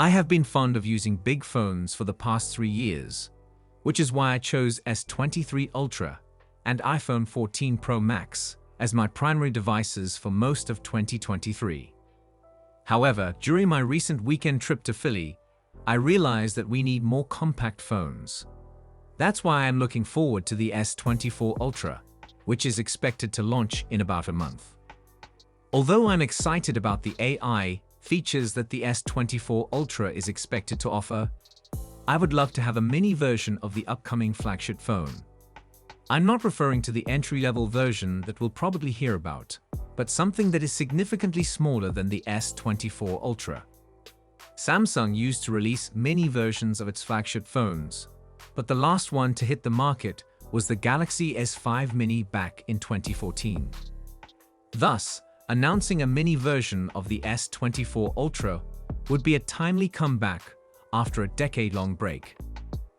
I have been fond of using big phones for the past 3 years, which is why I chose S23 Ultra and iPhone 14 Pro Max as my primary devices for most of 2023. However, during my recent weekend trip to Philly, I realized that we need more compact phones. That's why I'm looking forward to the S24 Ultra, which is expected to launch in about a month. Although I'm excited about the AI features that the S24 Ultra is expected to offer, I would love to have a mini version of the upcoming flagship phone. I'm not referring to the entry-level version that we'll probably hear about, but something that is significantly smaller than the S24 Ultra. Samsung used to release mini versions of its flagship phones, but the last one to hit the market was the Galaxy S5 Mini back in 2014. Thus, announcing a mini version of the S24 Ultra would be a timely comeback after a decade-long break.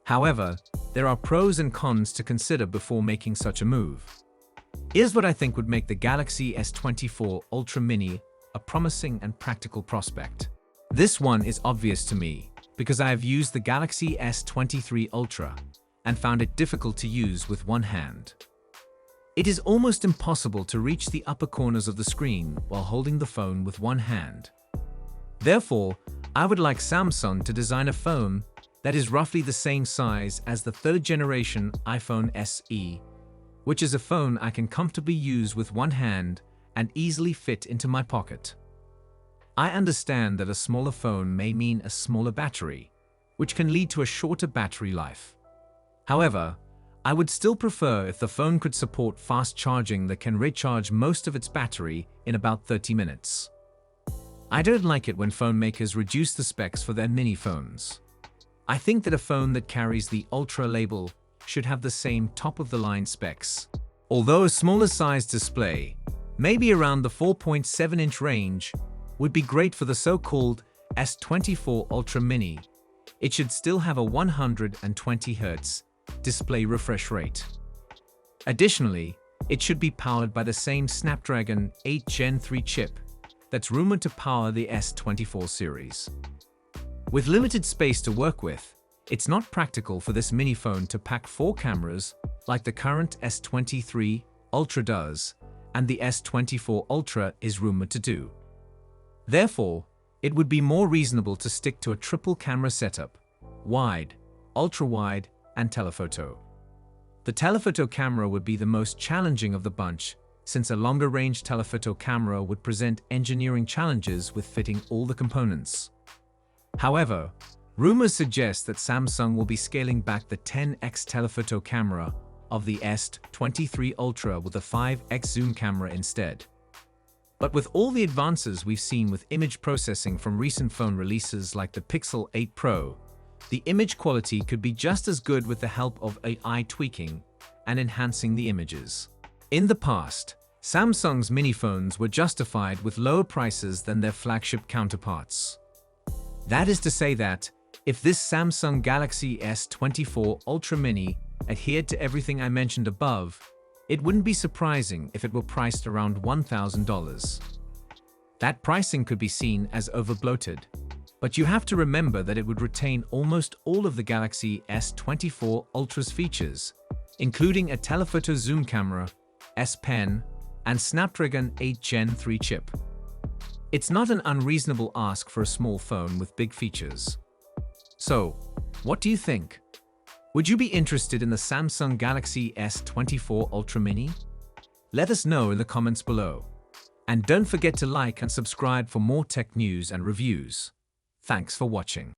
However, there are pros and cons to consider before making such a move. Here's what I think would make the Galaxy S24 Ultra Mini a promising and practical prospect. This one is obvious to me because I have used the Galaxy S23 Ultra and found it difficult to use with one hand. It is almost impossible to reach the upper corners of the screen while holding the phone with one hand. Therefore, I would like Samsung to design a phone that is roughly the same size as the third-generation iPhone SE, which is a phone I can comfortably use with one hand and easily fit into my pocket. I understand that a smaller phone may mean a smaller battery, which can lead to a shorter battery life. However, I would still prefer if the phone could support fast charging that can recharge most of its battery in about 30 minutes. I don't like it when phone makers reduce the specs for their mini phones. I think that a phone that carries the Ultra label should have the same top-of-the-line specs. Although a smaller size display, maybe around the 4.7-inch range, would be great for the so-called S24 Ultra Mini, it should still have a 120 Hz display refresh rate. Additionally, it should be powered by the same Snapdragon 8 Gen 3 chip that's rumored to power the S24 series. With limited space to work with, it's not practical for this mini phone to pack 4 cameras like the current S23 Ultra does and the S24 Ultra is rumored to do. Therefore, it would be more reasonable to stick to a triple camera setup: wide, ultra-wide, and telephoto. The telephoto camera would be the most challenging of the bunch, since a longer-range telephoto camera would present engineering challenges with fitting all the components. However, rumors suggest that Samsung will be scaling back the 10x telephoto camera of the S23 Ultra with a 5x zoom camera instead. But with all the advances we've seen with image processing from recent phone releases like the Pixel 8 Pro, the image quality could be just as good with the help of AI tweaking and enhancing the images. In the past, Samsung's mini phones were justified with lower prices than their flagship counterparts. That is to say that, if this Samsung Galaxy S24 Ultra Mini adhered to everything I mentioned above, it wouldn't be surprising if it were priced around $1,000. That pricing could be seen as overbloated, but you have to remember that it would retain almost all of the Galaxy S24 Ultra's features, including a telephoto zoom camera, S Pen, and Snapdragon 8 Gen 3 chip. It's not an unreasonable ask for a small phone with big features. So, what do you think? Would you be interested in the Samsung Galaxy S24 Ultra Mini? Let us know in the comments below. And don't forget to like and subscribe for more tech news and reviews. Thanks for watching.